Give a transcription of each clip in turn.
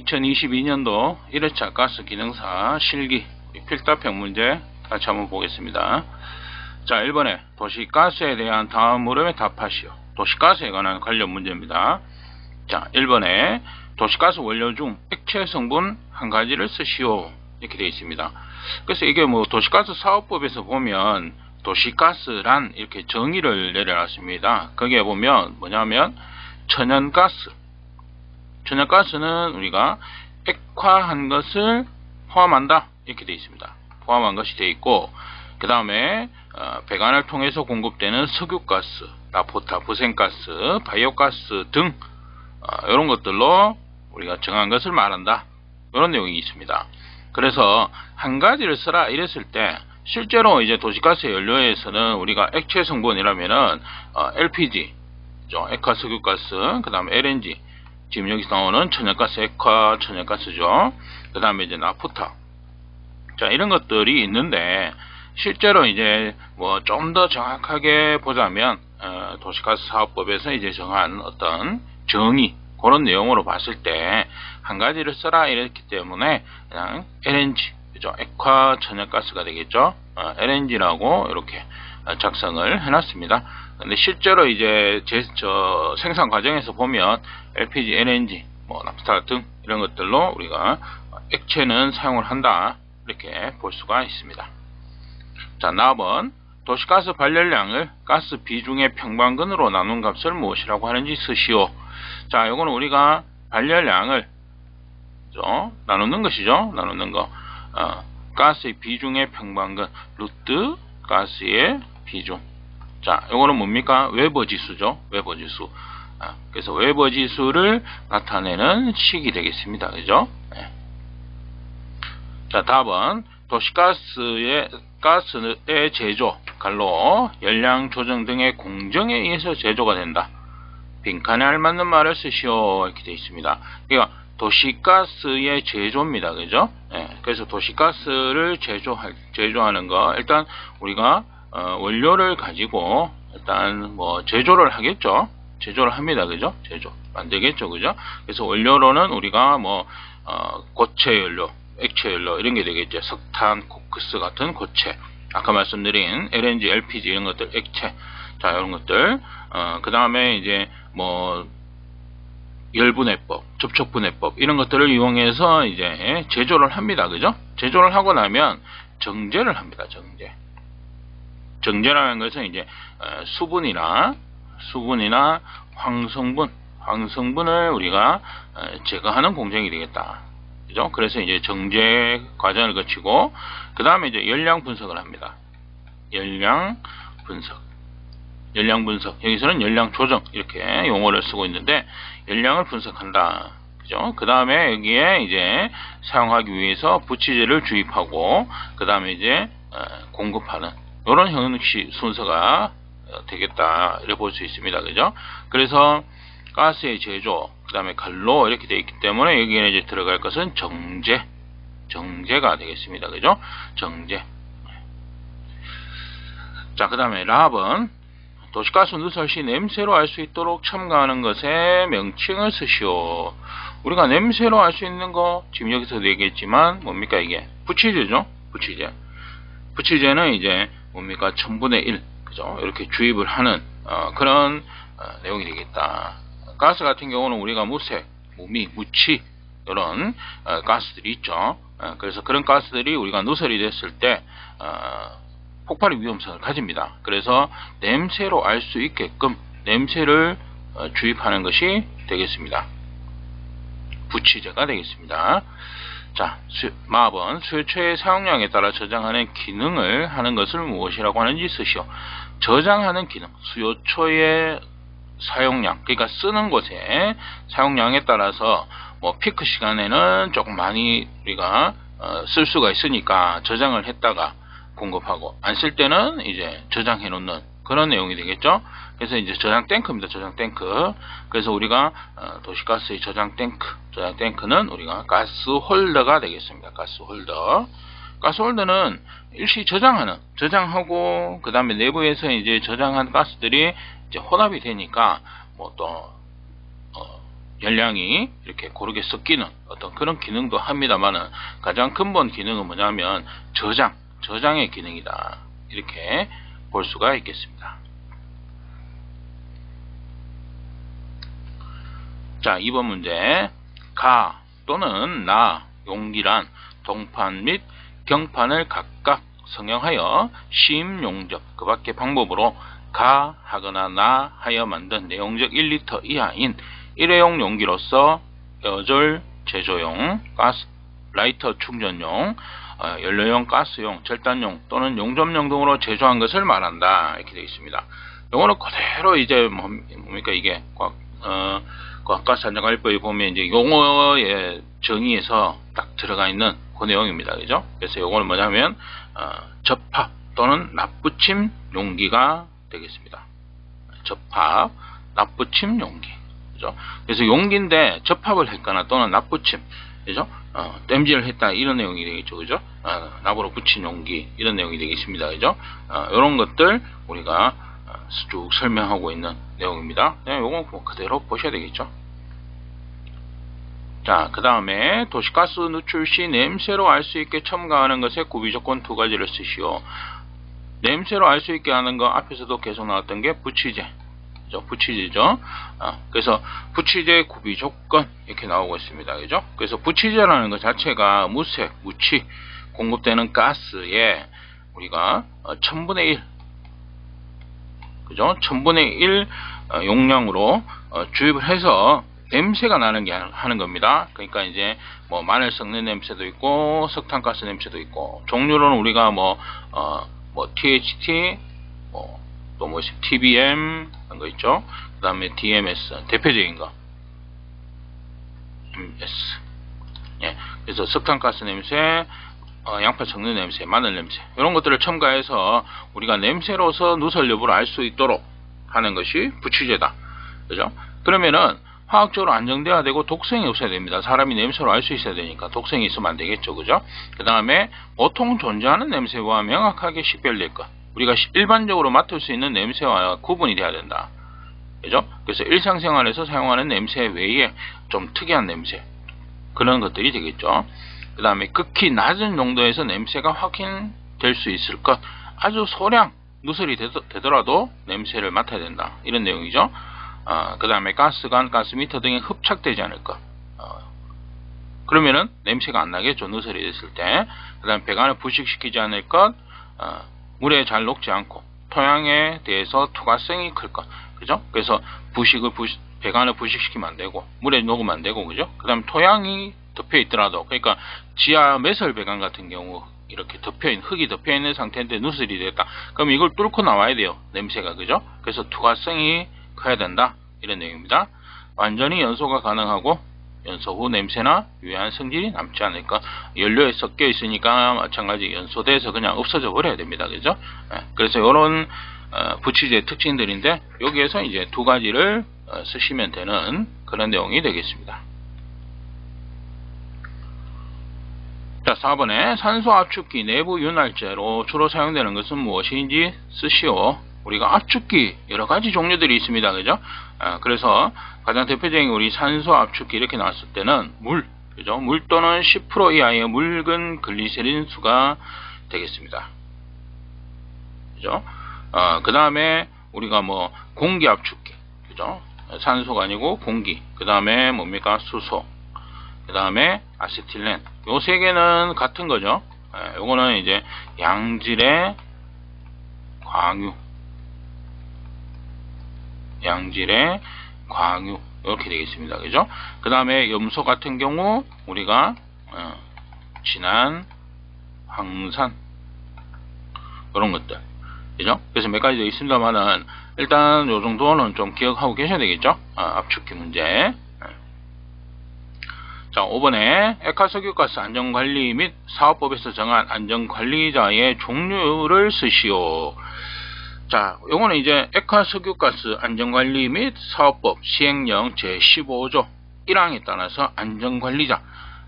2022년도 1회차 가스 기능사 실기 필답형 문제 같이 한번 보겠습니다. 자, 1번에 도시가스에 대한 다음 물음에 답하시오. 도시가스에 관한 관련 문제입니다. 자, 1번에 도시가스 원료 중 액체 성분 한 가지를 쓰시오. 이렇게 되어 있습니다. 그래서 이게 뭐 도시가스 사업법에서 보면 도시가스란 이렇게 정의를 내려놨습니다. 거기에 보면 뭐냐면 천연가스. 천연가스는 우리가 액화한 것을 포함한다. 이렇게 되어 있습니다. 포함한 것이 되어 있고, 그 다음에 배관을 통해서 공급되는 석유가스, 나포타, 부생가스, 바이오가스 등 이런 것들로 우리가 정한 것을 말한다. 이런 내용이 있습니다. 그래서 한 가지를 쓰라 이랬을 때 실제로 이제 도시가스 연료에서는 우리가 액체 성분이라면은 LPG, 액화 석유가스, 그 다음에 LNG, 지금 여기서 나오는 천연가스, 액화 천연가스죠. 그 다음에 이제 나포타. 자, 이런 것들이 있는데, 실제로 이제 뭐 좀 더 정확하게 보자면, 도시가스 사업법에서 이제 정한 어떤 정의, 그런 내용으로 봤을 때, 한 가지를 써라 이랬기 때문에, 그냥 LNG, 그죠? 액화 천연가스가 되겠죠? LNG라고 이렇게 작성을 해놨습니다. 근데 실제로 이제 생산 과정에서 보면 LPG, LNG, 뭐 나프타 등 이런 것들로 우리가 액체는 사용을 한다. 이렇게 볼 수가 있습니다. 자, 다음은 도시가스 발열량을 가스 비중의 평방근으로 나눈 값을 무엇이라고 하는지 쓰시오. 자, 요거는 우리가 발열량을 나누는 것이죠. 나누는 거. 가스의 비중의 평방근, 루트 가스의 비중. 자, 요거는 뭡니까? 웨버 지수죠. 웨버 지수. 그래서 웨버 지수를 나타내는 식이 되겠습니다. 그죠? 네. 자, 답은 도시가스의 제조, 갈로, 열량 조정 등의 공정에 의해서 제조가 된다. 빈칸에 알맞는 말을 쓰시오. 이렇게 되어 있습니다. 그러니까 도시가스의 제조입니다. 그죠? 네. 그래서 도시가스를 제조하는 거, 일단 우리가 원료를 가지고 일단 뭐 제조를 하겠죠. 제조를 합니다. 그죠? 제조 만들겠죠. 그죠? 그래서 원료로는 우리가 뭐 고체 연료, 액체 연료 이런 게 되겠죠. 석탄, 코크스 같은 고체, 아까 말씀드린 LNG, LPG 이런 것들 액체. 자, 이런 것들. 그 다음에 이제 뭐 열분해법, 접촉분해법 이런 것들을 이용해서 이제 제조를 합니다. 그죠? 제조를 하고 나면 정제를 합니다. 정제. 정제라는 것은 이제 수분이나 황성분을 우리가 제거하는 공정이 되겠다. 그죠? 그래서 이제 정제 과정을 거치고, 그 다음에 이제 열량 분석을 합니다. 열량 분석. 여기서는 열량 조정 이렇게 용어를 쓰고 있는데, 열량을 분석한다. 그죠? 그 다음에 여기에 이제 사용하기 위해서 부치제를 주입하고, 그 다음에 이제 공급하는 이런 형식 순서가 되겠다. 이렇게 볼 수 있습니다. 그죠? 그래서 가스의 제조, 그 다음에 갈로 이렇게 되어 있기 때문에 여기에 이제 들어갈 것은 정제가 되겠습니다. 그죠? 정제. 자, 그 다음에 랍은 도시가스 누설 시 냄새로 알 수 있도록 첨가하는 것의 명칭을 쓰시오. 우리가 냄새로 알 수 있는 거 지금 여기서 얘기했지만 뭡니까? 이게 부치제죠. 부치제는 이제 뭡니까? 1000분의 1, 그죠? 이렇게 주입을 하는 그런 내용이 되겠다. 가스 같은 경우는 우리가 무색, 무미, 무치 이런 가스들이 있죠. 그래서 그런 가스들이 우리가 누설이 됐을 때 폭발의 위험성을 가집니다. 그래서 냄새로 알 수 있게끔 냄새를 주입하는 것이 되겠습니다. 부치제가 되겠습니다. 자, 마번 수요처의 사용량에 따라 저장하는 기능을 하는 것을 무엇이라고 하는지 쓰시오. 저장하는 기능, 수요처의 사용량, 그러니까 쓰는 곳에 사용량에 따라서 뭐 피크 시간에는 조금 많이 우리가 쓸 수가 있으니까 저장을 했다가 공급하고, 안 쓸 때는 이제 저장해 놓는 그런 내용이 되겠죠. 그래서 이제 저장 탱크입니다. 저장 탱크. 그래서 우리가 도시가스의 저장 탱크는 우리가 가스 홀더가 되겠습니다. 가스 홀더. 가스 홀더는 일시 저장하고 그 다음에 내부에서 이제 저장한 가스들이 이제 혼합이 되니까 뭐 또 열량이 이렇게 고르게 섞이는 어떤 그런 기능도 합니다만은 가장 근본 기능은 뭐냐면 저장의 기능이다. 이렇게 볼 수가 있겠습니다. 자, 2번 문제. 가 또는 나 용기란 동판 및 경판을 각각 성형하여 시임용적 그 밖의 방법으로 가 하거나 나 하여 만든 내용적 1리터 이하인 일회용 용기로서 에어졸 제조용, 가스 라이터 충전용, 연료용, 가스용, 절단용 또는 용접용 등으로 제조한 것을 말한다. 이렇게 되어 있습니다. 요거는 그대로 이제 뭡니까 이게 과학가산정관리법에 보면 이제 용어의 정의에서 딱 들어가 있는 그 내용입니다. 그죠? 그래서 요거는 뭐냐면 접합 또는 납붙임 용기가 되겠습니다. 접합, 납붙임 용기. 그죠? 그래서 용기인데 접합을 했거나 또는 납붙임, 그죠? 땜질을 했다 이런 내용이 되겠죠. 그죠? 납으로 붙인 용기 이런 내용이 되겠습니다. 그죠? 이런 것들 우리가 쭉 설명하고 있는 내용입니다. 요건 뭐 그대로 보셔야 되겠죠. 자, 그 다음에 도시가스 누출 시 냄새로 알 수 있게 첨가하는 것의 구비조건 2가지를 쓰시오. 냄새로 알 수 있게 하는 거 앞에서도 계속 나왔던 게 부취제. 부취제죠. 그래서 부취제 구비조건 이렇게 나오고 있습니다. 그죠? 그래서 부취제라는 것 자체가 무색, 무취 공급되는 가스에 우리가 1000분의 1 그죠? 1000분의 1 용량으로 주입을 해서 냄새가 나는 게 하는 겁니다. 그러니까 이제 뭐 마늘 썩는 냄새도 있고 석탄가스 냄새도 있고 종류로는 우리가 뭐 THT 또 뭐 TBM 그런 거 있죠. 그 다음에 DMS 대표적인 거 MS. 예, 그래서 석탄가스 냄새, 양파 썩는 냄새, 마늘 냄새 이런 것들을 첨가해서 우리가 냄새로서 누설 여부를 알 수 있도록 하는 것이 부취제다. 그죠? 그러면은 화학적으로 안정돼야 되고 독성이 없어야 됩니다. 사람이 냄새로 알 수 있어야 되니까 독성이 있으면 안 되겠죠. 그죠? 그 다음에 보통 존재하는 냄새와 명확하게 식별될 것. 우리가 일반적으로 맡을 수 있는 냄새와 구분이 돼야 된다. 그죠? 그래서 일상생활에서 사용하는 냄새 외에 좀 특이한 냄새 그런 것들이 되겠죠. 그 다음에 극히 낮은 정도에서 냄새가 확인될 수 있을 것. 아주 소량 누설이 되더라도 냄새를 맡아야 된다. 이런 내용이죠. 그 다음에 가스관, 가스미터 등에 흡착되지 않을 것. 그러면은 냄새가 안 나겠죠. 누설이 됐을 때. 그 다음에 배관을 부식시키지 않을 것. 물에 잘 녹지 않고 토양에 대해서 투과성이 클 것. 그죠? 그래서 배관을 부식시키면 안 되고 물에 녹으면 안 되고 그죠? 그 다음에 토양이 덮여 있더라도 그러니까 지하 매설 배관 같은 경우 이렇게 흙이 덮여 있는 상태인데 누설이 됐다. 그럼 이걸 뚫고 나와야 돼요. 냄새가 그죠? 그래서 투과성이 커야 된다. 이런 내용입니다. 완전히 연소가 가능하고 연소 후 냄새나 유해한 성질이 남지 않을 것. 연료에 섞여 있으니까 마찬가지 연소돼서 그냥 없어져 버려야 됩니다. 그죠? 그래서 이런 부취제 특징들인데 여기에서 이제 2가지를 쓰시면 되는 그런 내용이 되겠습니다. 자, 4번에 산소 압축기 내부 윤활제로 주로 사용되는 것은 무엇인지 쓰시오. 우리가 압축기 여러가지 종류들이 있습니다. 그죠? 그래서 가장 대표적인 우리 산소 압축기 이렇게 나왔을 때는 그죠? 물 또는 10% 이하의 묽은 글리세린 수가 되겠습니다. 그죠? 그 다음에 우리가 뭐 공기 압축기. 그죠? 산소가 아니고 공기. 그 다음에 뭡니까? 수소. 그 다음에 아세틸렌. 요 3개는 같은 거죠. 요거는 이제 양질의 광유. 이렇게 되겠습니다. 그죠? 그 다음에 염소 같은 경우 우리가 진한 황산 이런 것들 그죠? 그래서 몇 가지 더 있습니다만은 일단 요 정도는 좀 기억하고 계셔야 되겠죠? 압축기 문제. 자, 5번에 액화석유가스 안전관리 및 사업법에서 정한 안전관리자의 종류를 쓰시오. 자, 요거는 이제 액화석유가스 안전관리 및 사업법 시행령 제15조 1항에 따라서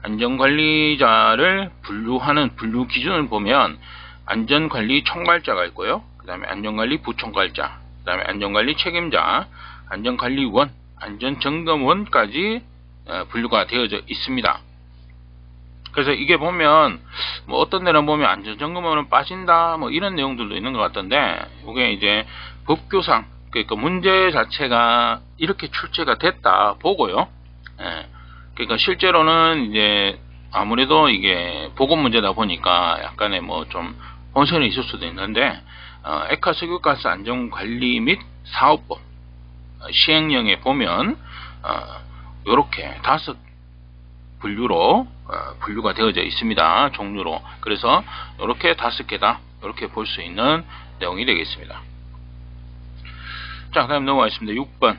안전관리자를 분류하는 분류 기준을 보면 안전관리 총괄자가 있고요. 그 다음에 안전관리 부총괄자, 그 다음에 안전관리 책임자, 안전관리원, 안전점검원까지 분류가 되어져 있습니다. 그래서 이게 보면 뭐 어떤 데는 보면 안전점검원은 빠진다 뭐 이런 내용들도 있는 것 같던데, 이게 이제 법규상 그러니까 문제 자체가 이렇게 출제가 됐다 보고요. 그러니까 실제로는 이제 아무래도 이게 보건 문제다 보니까 약간의 뭐 좀 혼선이 있을 수도 있는데, 액화 석유가스 안전관리 및 사업법 시행령에 보면 이렇게 5 분류로 분류가 되어져 있습니다. 종류로. 그래서 이렇게 5개다 이렇게 볼 수 있는 내용이 되겠습니다. 자, 다음 넘어가겠습니다. 6번.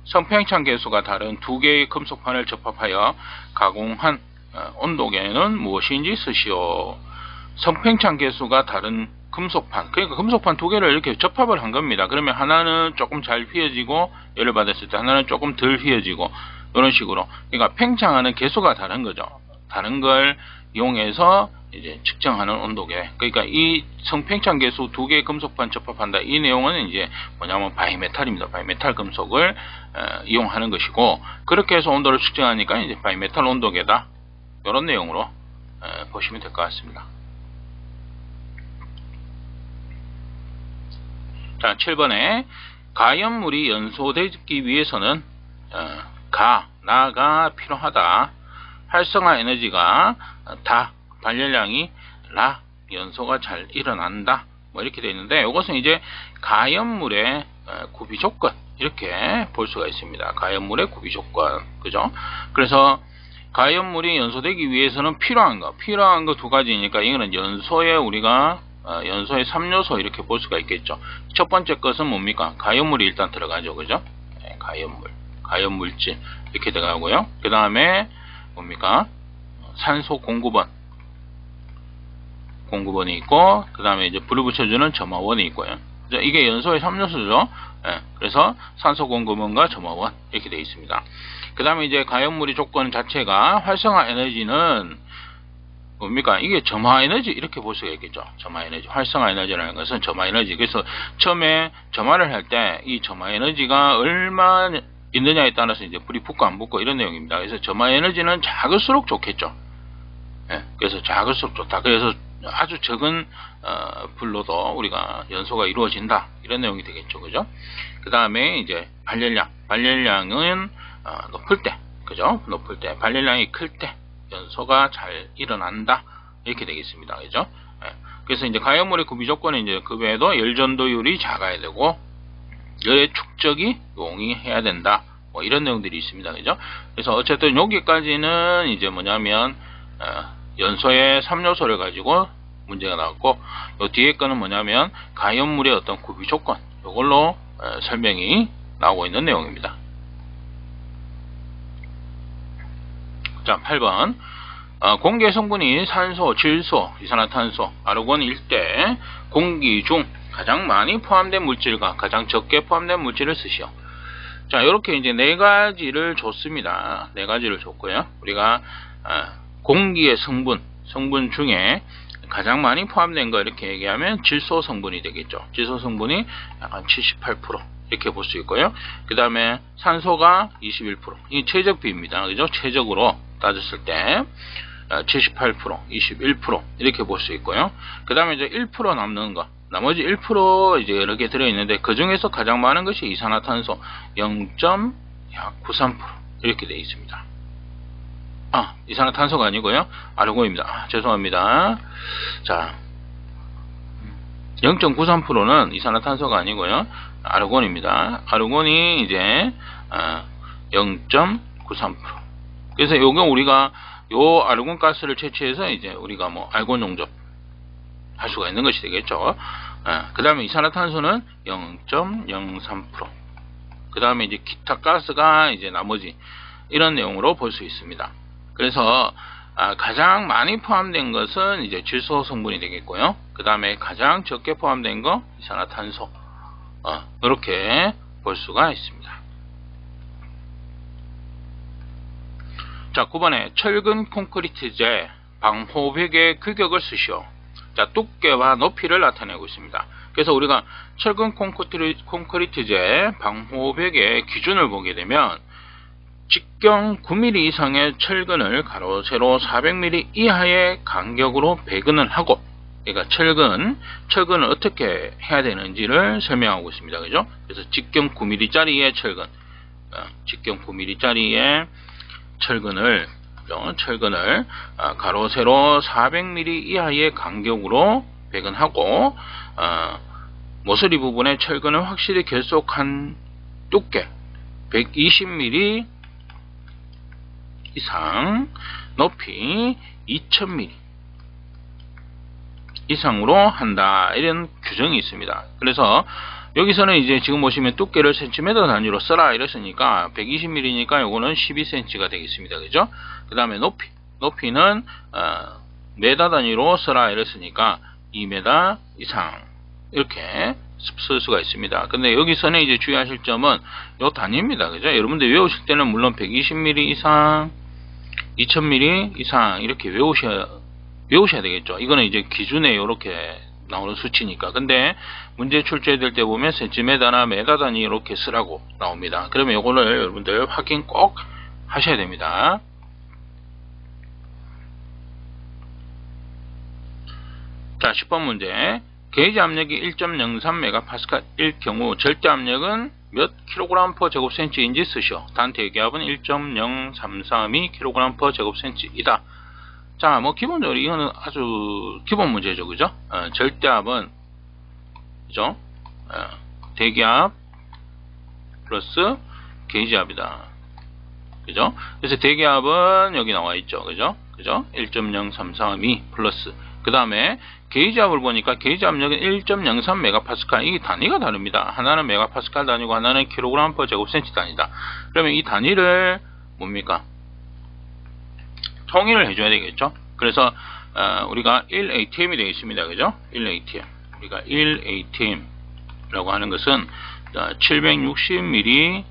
성팽창 계수가 다른 2개의 금속판을 접합하여 가공한 온도계는 무엇인지 쓰시오. 성팽창 계수가 다른 금속판, 그러니까 금속판 2개를 이렇게 접합을 한 겁니다. 그러면 하나는 조금 잘 휘어지고 열을 받았을 때 하나는 조금 덜 휘어지고 이런 식으로, 그러니까 팽창하는 계수가 다른 거죠. 다른 걸 이용해서 이제 측정하는 온도계. 그러니까 이 성팽창 계수 2개의 금속판 접합한다. 이 내용은 이제 뭐냐면 바이메탈입니다. 바이메탈 금속을 이용하는 것이고, 그렇게 해서 온도를 측정하니까 이제 바이메탈 온도계다. 이런 내용으로 보시면 될 것 같습니다. 자, 7번에 가연물이 연소되기 위해서는 나가 필요하다. 활성화 에너지가 다, 발열량이 라, 연소가 잘 일어난다. 뭐 이렇게 되어 있는데, 이것은 이제 가연물의 구비 조건 이렇게 볼 수가 있습니다. 가연물의 구비 조건, 그죠? 그래서 가연물이 연소되기 위해서는 필요한 거 2가지니까 이거는 연소에 우리가 연소의 3요소 이렇게 볼 수가 있겠죠. 첫 번째 것은 뭡니까? 가연물이 일단 들어가죠, 그죠? 가연물질 이렇게 들어가고요. 그 다음에 뭡니까? 산소 공급원이 있고, 그 다음에 이제 불을 붙여주는 점화원이 있고요. 이게 연소의 3요소죠. 그래서 산소 공급원과 점화원 이렇게 되어 있습니다. 그 다음에 이제 가연물의 조건 자체가 활성화 에너지는 뭡니까? 이게 점화 에너지 이렇게 볼 수가 있겠죠. 점화 에너지, 활성화 에너지라는 것은 점화 에너지. 그래서 처음에 점화를 할 때 이 점화 에너지가 얼마 있느냐에 따라서 이제 불이 붙고 안 붙고 이런 내용입니다. 그래서 점화 에너지는 작을수록 좋겠죠. 그래서 작을수록 좋다. 그래서 아주 적은 불로도 우리가 연소가 이루어진다. 이런 내용이 되겠죠, 그죠? 그 다음에 이제 발열량은 높을 때, 그죠? 높을 때, 발열량이 클 때 연소가 잘 일어난다. 이렇게 되겠습니다, 그죠? 그래서 이제 가연물의 구비 조건은 이제 그 외에도 열 전도율이 작아야 되고, 열의 축적이 용이해야 된다. 뭐 이런 내용들이 있습니다, 그죠? 그래서 어쨌든 여기까지는 이제 뭐냐면 연소의 3요소를 가지고 문제가 나왔고, 요 뒤에 거는 뭐냐면 가연물의 어떤 구비 조건, 이걸로 설명이 나오고 있는 내용입니다. 자, 8번. 공기의 성분이 산소, 질소, 이산화탄소, 아르곤일 때 공기 중 가장 많이 포함된 물질과 가장 적게 포함된 물질을 쓰시오. 자, 이렇게 이제 4가지를 줬습니다. 4가지를 줬고요. 우리가 공기의 성분 중에 가장 많이 포함된 거 이렇게 얘기하면 질소 성분이 되겠죠. 질소 성분이 약간 78% 이렇게 볼 수 있고요. 그 다음에 산소가 21%. 이 최적비입니다. 그죠? 최적으로 따졌을 때 78%, 21% 이렇게 볼 수 있고요. 그 다음에 이제 1% 남는 거, 나머지 1% 이제 여러 개 들어있는데, 그 중에서 가장 많은 것이 이산화탄소 0.93% 이렇게 되어 있습니다. 이산화탄소가 아니고요, 아르곤입니다. 죄송합니다. 자, 0.93%는 이산화탄소가 아니고요, 아르곤입니다. 아르곤이 이제 0.93%. 그래서 요거 우리가 요 아르곤 가스를 채취해서 이제 우리가 뭐 알곤 용접 할 수가 있는 것이 되겠죠. 그 다음에 이산화탄소는 0.03%. 그 다음에 이제 기타 가스가 이제 나머지 이런 내용으로 볼 수 있습니다. 그래서 가장 많이 포함된 것은 이제 질소 성분이 되겠고요. 그 다음에 가장 적게 포함된 거 이산화탄소. 이렇게 볼 수가 있습니다. 자, 9번에 철근 콘크리트재 방호벽의 규격을 쓰시오. 자, 두께와 높이를 나타내고 있습니다. 그래서 우리가 철근 콘크리트제 방호벽의 기준을 보게 되면 직경 9mm 이상의 철근을 가로 세로 400mm 이하의 간격으로 배근을 하고, 그러니까 철근을 어떻게 해야 되는지를 설명하고 있습니다. 그죠? 그래서 직경 9mm짜리의 철근, 직경 9mm짜리의 철근을 가로 세로 400mm 이하의 간격으로 배근하고, 모서리 부분에 철근을 확실히 결속한 두께 120mm 이상, 높이 2000mm 이상으로 한다, 이런 규정이 있습니다. 그래서 여기서는 이제 지금 보시면 두께를 센티미터 단위로 써라 이랬으니까 120mm니까 요거는 12cm가 되겠습니다. 그죠? 그 다음에 높이는 메다 단위로 써라 이랬으니까 2m 이상 이렇게 쓸 수가 있습니다. 근데 여기서는 이제 주의하실 점은 요 단위입니다. 그죠? 여러분들 외우실 때는 물론 120mm 이상, 2000mm 이상 이렇게 외우셔야 되겠죠. 이거는 이제 기준에 이렇게 나오는 수치니까. 근데 문제 출제될 때 보면 센티미터나 메다 단위 이렇게 쓰라고 나옵니다. 그러면 이거를 여러분들 확인 꼭 하셔야 됩니다. 자, 10번 문제. 게이지 압력이 1.03MPa일 경우 절대 압력은 몇 kg/제곱센치인지 쓰시오. 단 대기압은 1.0332kg/제곱센치이다. 자, 뭐 기본적으로 이거는 아주 기본 문제죠. 그죠? 절대압은 그죠? 대기압 플러스 게이지압이다. 그죠? 그래서 대기압은 여기 나와 있죠. 그죠? 1.0332 플러스, 그 다음에 게이지압을 보니까 게이지 압력은 1.03MPa. 이 단위가 다릅니다. 하나는 메가파스칼 단위고 하나는 kg/제곱센치 단위다. 그러면 이 단위를 뭡니까? 통일을 해줘야 되겠죠. 그래서 우리가 1atm이 되겠습니다. 그죠? 1atm. 우리가 1atm라고 하는 것은 760ml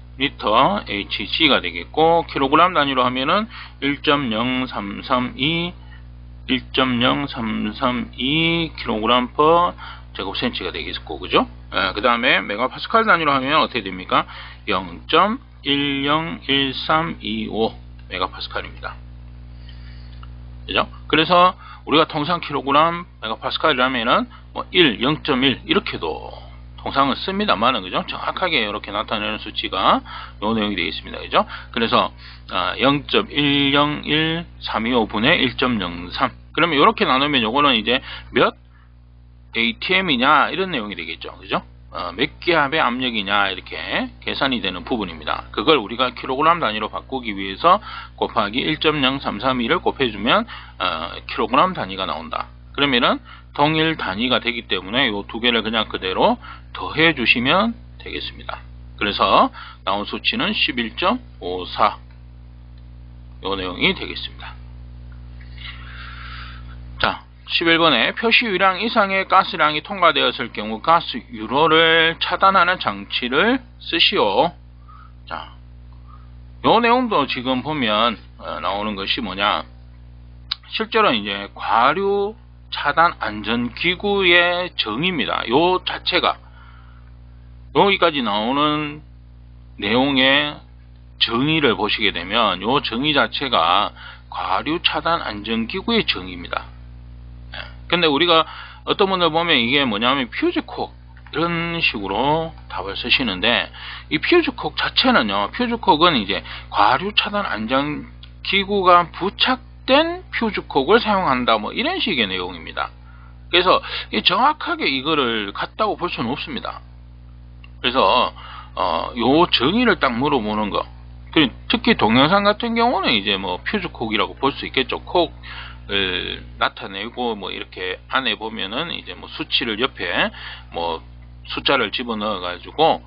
HG가 되겠고, kg 단위로 하면은 1.0332kg/제곱센치가 되겠고, 그죠? 그 다음에 메가파스칼 단위로 하면 어떻게 됩니까? 0.101325 메가파스칼입니다. 그죠? 그래서 우리가 통상 킬로그램 메가파스칼이라면은 뭐 0.1 이렇게도 통상은 씁니다만은, 그죠? 정확하게 이렇게 나타내는 수치가 요 내용이 되어 있습니다. 그죠? 그래서 0.101325분의 1.03. 그러면 이렇게 나누면 요거는 이제 몇 atm이냐 이런 내용이 되겠죠. 그죠? 몇 기압의 압력이냐 이렇게 계산이 되는 부분입니다. 그걸 우리가 킬로그램 단위로 바꾸기 위해서 곱하기 1.0332를 곱해주면 킬로그램 단위가 나온다. 그러면은 동일 단위가 되기 때문에 이 두 개를 그냥 그대로 더해 주시면 되겠습니다. 그래서 나온 수치는 11.54 이 내용이 되겠습니다. 자, 11번에 표시 유량 이상의 가스량이 통과되었을 경우 가스 유로를 차단하는 장치를 쓰시오. 자, 요 내용도 지금 보면 나오는 것이 뭐냐, 실제로 이제 과류 차단 안전기구의 정의입니다. 요 자체가 여기까지 나오는 내용의 정의를 보시게 되면 요 정의 자체가 과류 차단 안전기구의 정의입니다. 근데 우리가 어떤 분들 보면 이게 뭐냐면 퓨즈콕 이런 식으로 답을 쓰시는데, 이 퓨즈콕 자체는요, 퓨즈콕은 이제 과류 차단 안전기구가 부착된 퓨즈콕을 사용한다, 뭐 이런 식의 내용입니다. 그래서 정확하게 이거를 같다고 볼 수는 없습니다. 그래서 요 정의를 딱 물어보는 거, 특히 동영상 같은 경우는 이제 뭐 퓨즈콕이라고 볼 수 있겠죠. 콕을 나타내고 뭐 이렇게 안에 보면은 이제 뭐 수치를 옆에 뭐 숫자를 집어넣어 가지고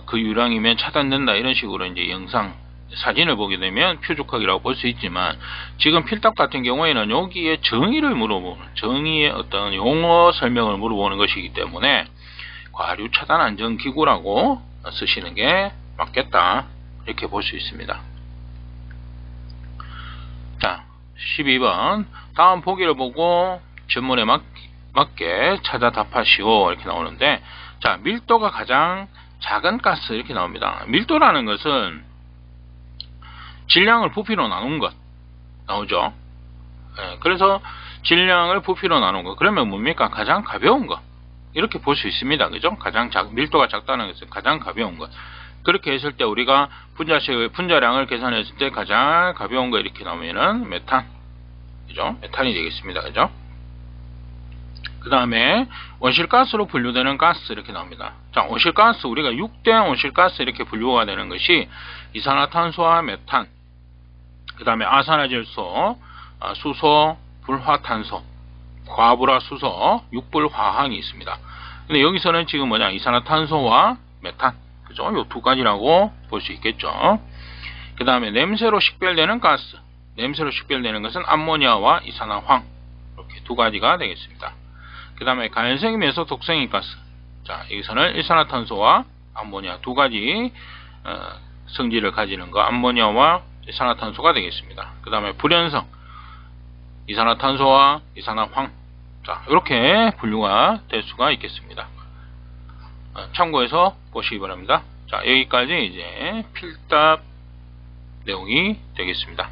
그 유량이면 차단된다 이런 식으로 이제 영상 사진을 보게 되면 퓨즈콕이라고 볼 수 있지만, 지금 필답 같은 경우에는 여기에 정의를 물어보는, 정의의 어떤 용어 설명을 물어보는 것이기 때문에 과류 차단 안전기구라고 쓰시는 게 맞겠다, 이렇게 볼 수 있습니다. 자, 12번 다음 보기를 보고 전문에 맞게 찾아 답하시오 이렇게 나오는데, 자, 밀도가 가장 작은 가스 이렇게 나옵니다. 밀도라는 것은 질량을 부피로 나눈 것 나오죠. 그래서 질량을 부피로 나눈 것, 그러면 뭡니까? 가장 가벼운 것 이렇게 볼 수 있습니다. 그죠? 밀도가 작다는 것은 가장 가벼운 것. 그렇게 했을 때 우리가 분자량을 계산했을 때 가장 가벼운 거 이렇게 나오면은 메탄, 그죠? 메탄이 되겠습니다. 그죠? 그 다음에 온실가스로 분류되는 가스 이렇게 나옵니다. 자, 온실가스, 우리가 6대 온실가스 이렇게 분류가 되는 것이 이산화탄소와 메탄, 그 다음에 아산화질소, 수소, 불화탄소, 과불화수소, 육불화학이 있습니다. 근데 여기서는 지금 뭐냐, 이산화탄소와 메탄, 그죠? 요 두 가지라고 볼 수 있겠죠. 그 다음에 냄새로 식별되는 가스, 냄새로 식별되는 것은 암모니아와 이산화황, 이렇게 두 가지가 되겠습니다. 그 다음에 가연성이면서 독성인 가스, 자, 여기서는 일산화탄소와 암모니아 두 가지 성질을 가지는 거, 암모니아와 이산화탄소가 되겠습니다. 그 다음에 불연성, 이산화탄소와 이산화황, 자, 이렇게 분류가 될 수가 있겠습니다. 참고해서 보시기 바랍니다. 자, 여기까지 이제 필답 내용이 되겠습니다.